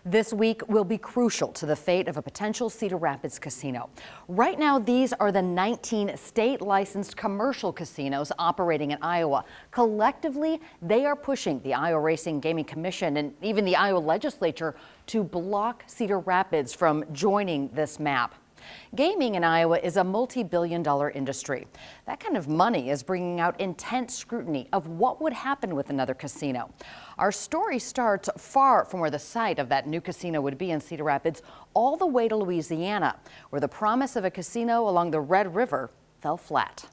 This week will be crucial to the fate of a potential Cedar Rapids casino. Right now, these are the 19 state-licensed commercial casinos operating in Iowa. Collectively, they are pushing the Iowa Racing Gaming Commission and even the Iowa legislature to block Cedar Rapids from joining this map. Gaming in Iowa is a multi-billion-dollar industry. That kind of money is bringing out intense scrutiny of what would happen with another casino. Our story starts far from where the site of that new casino would be in Cedar Rapids, all the way to Louisiana, where the promise of a casino along the Red River fell flat.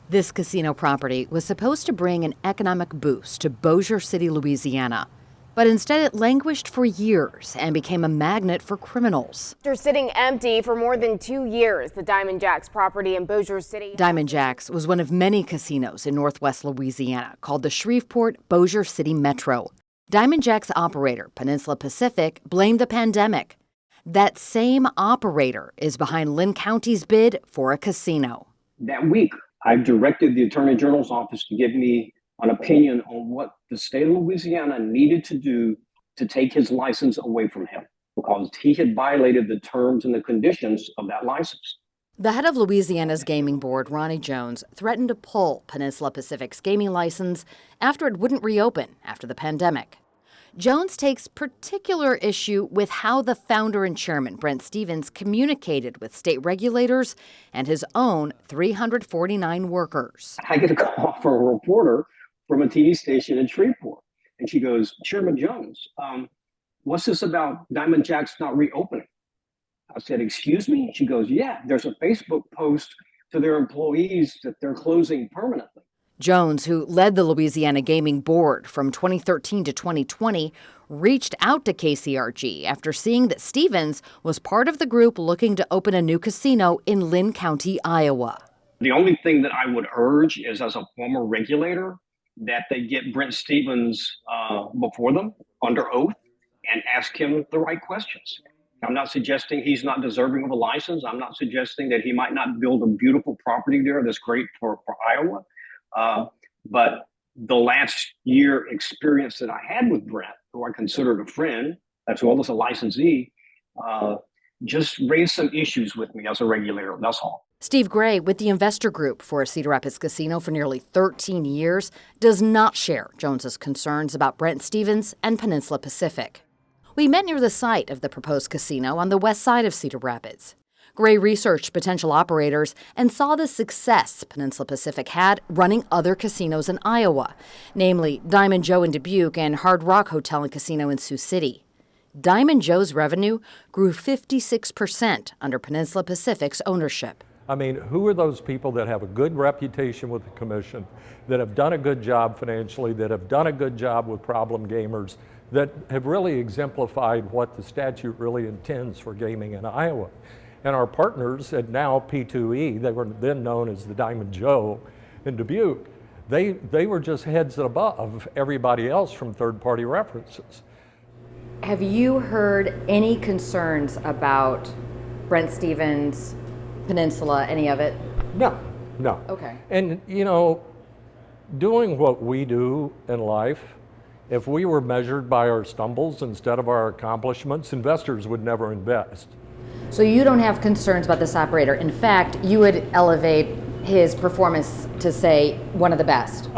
This casino property was supposed to bring an economic boost to Bossier City, Louisiana. But instead it languished for years and became a magnet for criminals. After sitting empty for more than 2 years, the Diamond Jacks property in Bossier City. Diamond Jacks was one of many casinos in northwest Louisiana called the Shreveport-Bossier City Metro. Diamond Jacks operator, Peninsula Pacific, blamed the pandemic. That same operator is behind Lynn County's bid for a casino. That week, I directed the Attorney General's office to give me an opinion on what the state of Louisiana needed to do to take his license away from him because he had violated the terms and the conditions of that license. The head of Louisiana's gaming board, Ronnie Jones, threatened to pull Peninsula Pacific's gaming license after it wouldn't reopen after the pandemic. Jones takes particular issue with how the founder and chairman, Brent Stevens, communicated with state regulators and his own 349 workers. I get a call from a reporter from a TV station in Shreveport. And she goes, Chairman Jones, what's this about Diamond Jacks not reopening? I said, excuse me? She goes, yeah, there's a Facebook post to their employees that they're closing permanently. Jones, who led the Louisiana Gaming Board from 2013 to 2020, reached out to KCRG after seeing that Stevens was part of the group looking to open a new casino in Lynn County, Iowa. The only thing that I would urge is, as a former regulator, that they get Brent Stevens before them under oath and ask him the right questions. I'm not suggesting he's not deserving of a license. I'm not suggesting that he might not build a beautiful property there that's great for Iowa. But the last year experience that I had with Brent, who I considered a friend, as well as a licensee, just raised some issues with me as a regulator, that's all. Steve Gray, with the investor group for Cedar Rapids Casino for nearly 13 years, does not share Jones's concerns about Brent Stevens and Peninsula Pacific. We met near the site of the proposed casino on the west side of Cedar Rapids. Gray researched potential operators and saw the success Peninsula Pacific had running other casinos in Iowa, namely Diamond Joe in Dubuque and Hard Rock Hotel and Casino in Sioux City. Diamond Joe's revenue grew 56% under Peninsula Pacific's ownership. I mean, who are those people that have a good reputation with the commission, that have done a good job financially, that have done a good job with problem gamers, that have really exemplified what the statute really intends for gaming in Iowa? And our partners at now P2E, they were then known as the Diamond Joe in Dubuque, they were just heads above everybody else from third-party references. Have you heard any concerns about Brent Stevens, Peninsula, any of it? No. Okay. And you know, doing what we do in life, if we were measured by our stumbles instead of our accomplishments, investors would never invest. So you don't have concerns about this operator. In fact, you would elevate his performance to say one of the best.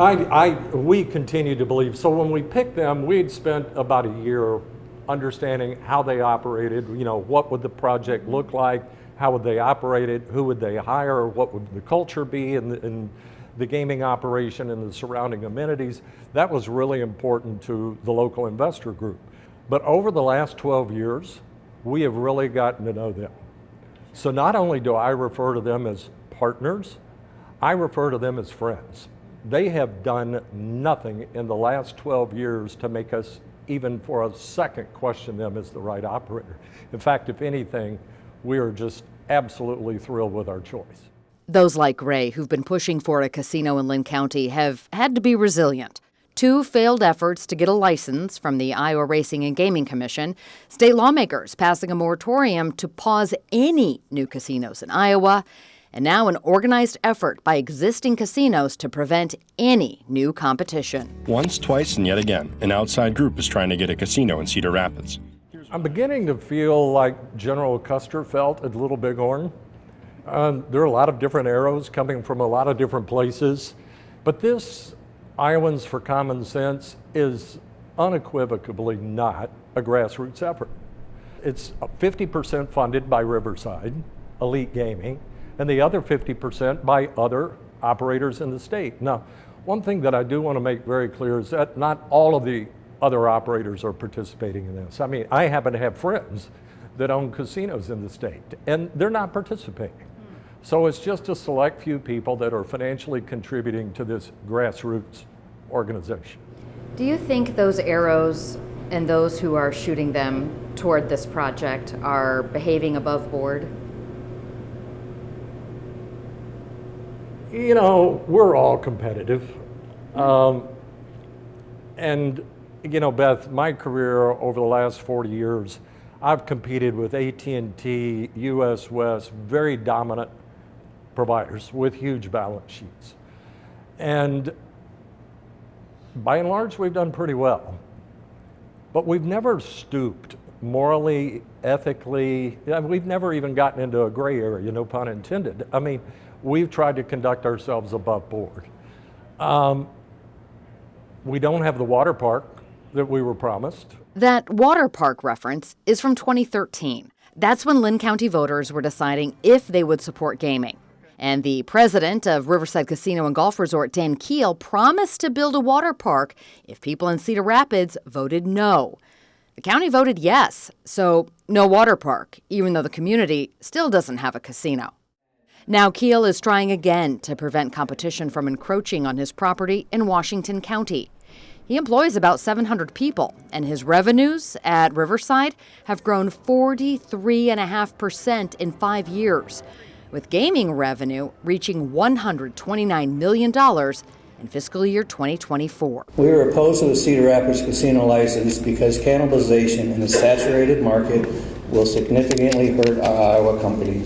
We continue to believe. So when we picked them, we'd spent about a year understanding how they operated, you know, what would the project look like, how would they operate it, who would they hire, what would the culture be in the gaming operation and the surrounding amenities. That was really important to the local investor group. But over the last 12 years, we have really gotten to know them. So not only do I refer to them as partners, I refer to them as friends. They have done nothing in the last 12 years to make us even for a second question them as the right operator. In fact, if anything, we are just absolutely thrilled with our choice. Those like Gray, who've been pushing for a casino in Lynn County, have had to be resilient. 2 failed efforts to get a license from the Iowa Racing and Gaming Commission, state lawmakers passing a moratorium to pause any new casinos in Iowa, and now an organized effort by existing casinos to prevent any new competition. Once, twice, and yet again, an outside group is trying to get a casino in Cedar Rapids. I'm beginning to feel like General Custer felt at Little Bighorn. There are a lot of different arrows coming from a lot of different places, but this Iowans for Common Sense is unequivocally not a grassroots effort. It's 50% funded by Riverside, Elite Gaming, and the other 50% by other operators in the state. Now, one thing that I do want to make very clear is that not all of the other operators are participating in this. I mean, I happen to have friends that own casinos in the state, and they're not participating. So it's just a select few people that are financially contributing to this grassroots organization. Do you think those arrows and those who are shooting them toward this project are behaving above board? You know, we're all competitive. And, you know, Beth, my career over the last 40 years, I've competed with AT&T, US West, very dominant providers with huge balance sheets. And by and large, we've done pretty well. But we've never stooped morally, ethically. We've never even gotten into a gray area, no pun intended. I mean, we've tried to conduct ourselves above board. We don't have the water park that we were promised. That water park reference is from 2013. That's when Linn County voters were deciding if they would support gaming. And the president of Riverside Casino and Golf Resort, Dan Keel, promised to build a water park if people in Cedar Rapids voted no. The county voted yes, so no water park, even though the community still doesn't have a casino. Now Keel is trying again to prevent competition from encroaching on his property in Washington County. He employs about 700 people, and his revenues at Riverside have grown 43.5% in 5 years, with gaming revenue reaching $129 million in fiscal year 2024. We are opposed to the Cedar Rapids Casino license because cannibalization in a saturated market will significantly hurt our Iowa company.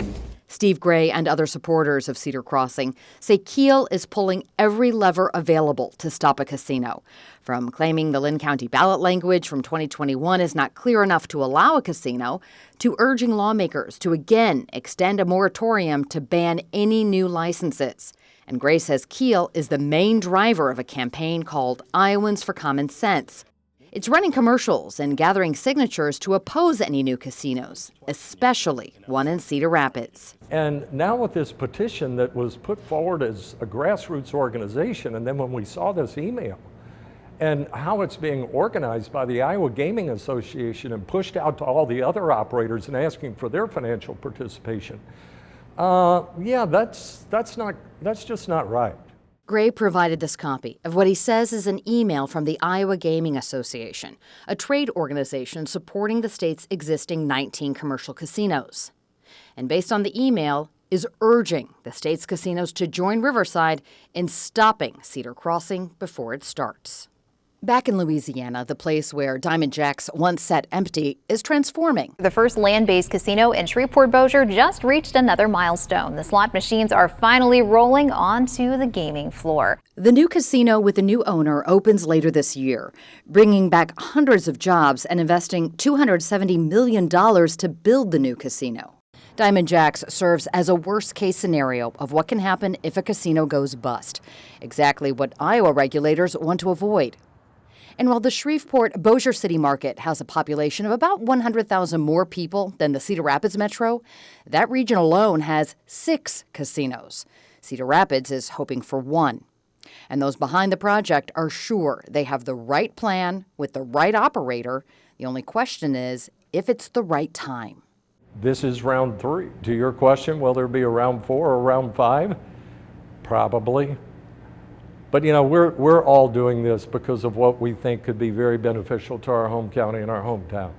Steve Gray and other supporters of Cedar Crossing say Keel is pulling every lever available to stop a casino, from claiming the Linn County ballot language from 2021 is not clear enough to allow a casino, to urging lawmakers to again extend a moratorium to ban any new licenses. And Gray says Keel is the main driver of a campaign called Iowans for Common Sense. It's running commercials and gathering signatures to oppose any new casinos, especially one in Cedar Rapids. And now with this petition that was put forward as a grassroots organization, and then when we saw this email and how it's being organized by the Iowa Gaming Association and pushed out to all the other operators and asking for their financial participation, that's just not right. Gray provided this copy of what he says is an email from the Iowa Gaming Association, a trade organization supporting the state's existing 19 commercial casinos. And based on the email, is urging the state's casinos to join Riverside in stopping Cedar Crossing before it starts. Back in Louisiana, the place where Diamond Jack's once sat empty is transforming. The first land-based casino in Shreveport-Bossier just reached another milestone. The slot machines are finally rolling onto the gaming floor. The new casino with the new owner opens later this year, bringing back hundreds of jobs and investing $270 million to build the new casino. Diamond Jack's serves as a worst-case scenario of what can happen if a casino goes bust, exactly what Iowa regulators want to avoid. And while the Shreveport-Bossier City market has a population of about 100,000 more people than the Cedar Rapids metro, that region alone has 6 casinos. Cedar Rapids is hoping for 1. And those behind the project are sure they have the right plan with the right operator. The only question is if it's the right time. This is round 3. To your question, will there be a round 4 or round 5? Probably. But, you know, we're all doing this because of what we think could be very beneficial to our home county and our hometown.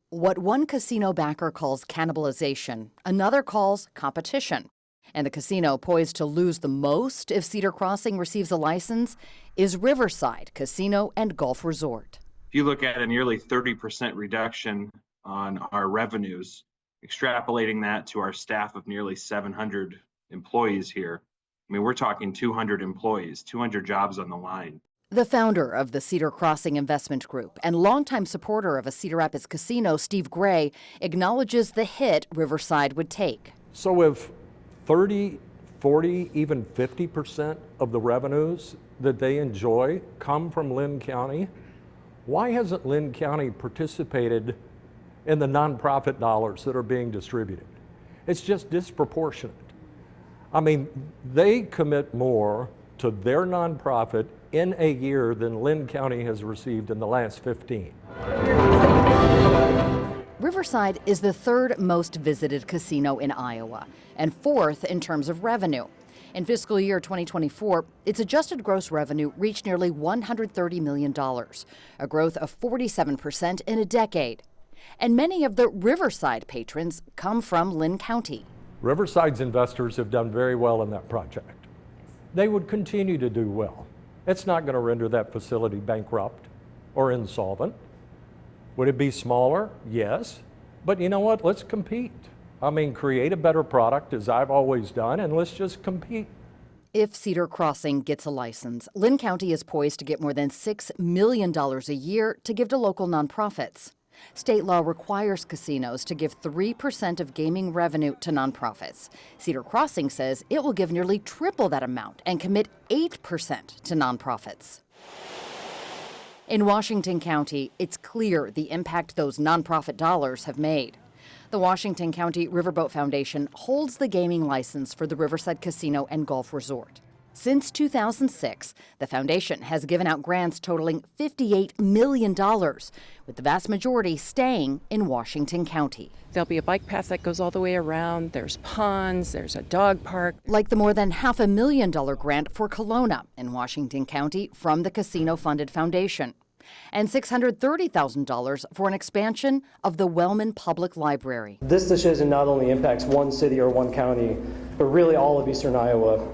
What one casino backer calls cannibalization, another calls competition. And the casino poised to lose the most if Cedar Crossing receives a license is Riverside Casino and Golf Resort. If you look at a nearly 30% reduction on our revenues, extrapolating that to our staff of nearly 700 employees here, I mean, we're talking 200 employees, 200 jobs on the line. The founder of the Cedar Crossing Investment Group and longtime supporter of a Cedar Rapids casino, Steve Gray, acknowledges the hit Riverside would take. So if 30, 40, even 50% of the revenues that they enjoy come from Linn County, why hasn't Linn County participated in the nonprofit dollars that are being distributed? It's just disproportionate. I mean, they commit more to their nonprofit in a year than Linn County has received in the last 15. Riverside is the third most visited casino in Iowa and fourth in terms of revenue. In fiscal year 2024, its adjusted gross revenue reached nearly $130 million, a growth of 47% in a decade. And many of the Riverside patrons come from Linn County. Riverside's investors have done very well in that project. They would continue to do well. It's not going to render that facility bankrupt or insolvent. Would it be smaller? Yes. But you know what? Let's compete. I mean, create a better product, as I've always done, and let's just compete. If Cedar Crossing gets a license, Linn County is poised to get more than $6 million a year to give to local nonprofits. State law requires casinos to give 3% of gaming revenue to nonprofits. Cedar Crossing says it will give nearly triple that amount and commit 8% to nonprofits. In Washington County, it's clear the impact those nonprofit dollars have made. The Washington County Riverboat Foundation holds the gaming license for the Riverside Casino and Golf Resort. Since 2006, the foundation has given out grants totaling $58 million, with the vast majority staying in Washington County. There'll be a bike path that goes all the way around. There's ponds, there's a dog park. Like the more than $500,000 grant for Kelowna in Washington County from the casino-funded foundation, and $630,000 for an expansion of the Wellman Public Library. This decision not only impacts one city or one county, but really all of eastern Iowa,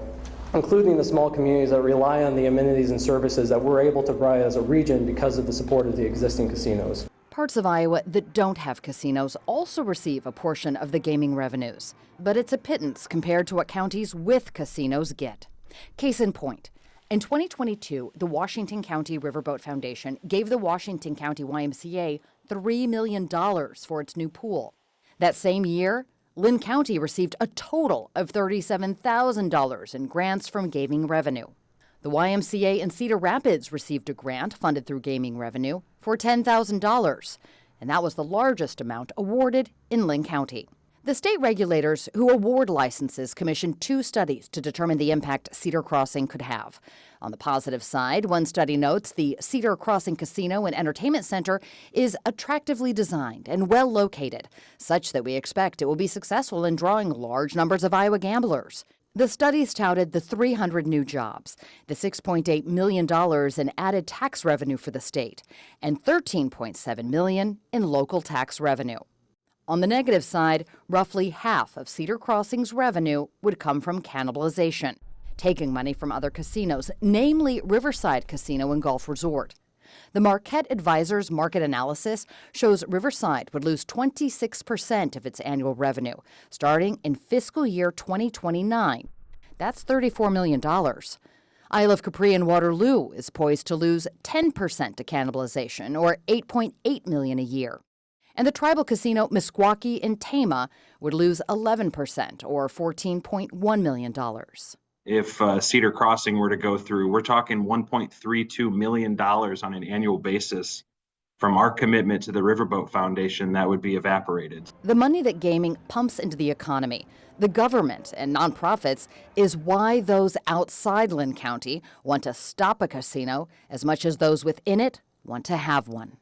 including the small communities that rely on the amenities and services that we're able to provide as a region because of the support of the existing casinos. Parts of Iowa that don't have casinos also receive a portion of the gaming revenues, but it's a pittance compared to what counties with casinos get. Case in point, in 2022, the Washington County Riverboat Foundation gave the Washington County YMCA $3 million for its new pool. That same year, Linn County received a total of $37,000 in grants from gaming revenue. The YMCA in Cedar Rapids received a grant funded through gaming revenue for $10,000, and that was the largest amount awarded in Linn County. The state regulators who award licenses commissioned 2 studies to determine the impact Cedar Crossing could have. On the positive side, one study notes the Cedar Crossing Casino and Entertainment Center is attractively designed and well located, such that we expect it will be successful in drawing large numbers of Iowa gamblers. The studies touted the 300 new jobs, the $6.8 million in added tax revenue for the state, and $13.7 million in local tax revenue. On the negative side, roughly half of Cedar Crossing's revenue would come from cannibalization, taking money from other casinos, namely Riverside Casino and Golf Resort. The Marquette Advisors market analysis shows Riverside would lose 26% of its annual revenue, starting in fiscal year 2029. That's $34 million. Isle of Capri and Waterloo is poised to lose 10% to cannibalization, or $8.8 million a year. And the tribal casino Meskwaki in Tama would lose 11%, or $14.1 million. If Cedar Crossing were to go through, we're talking $1.32 million on an annual basis from our commitment to the Riverboat Foundation that would be evaporated. The money that gaming pumps into the economy, the government and nonprofits, is why those outside Linn County want to stop a casino as much as those within it want to have one.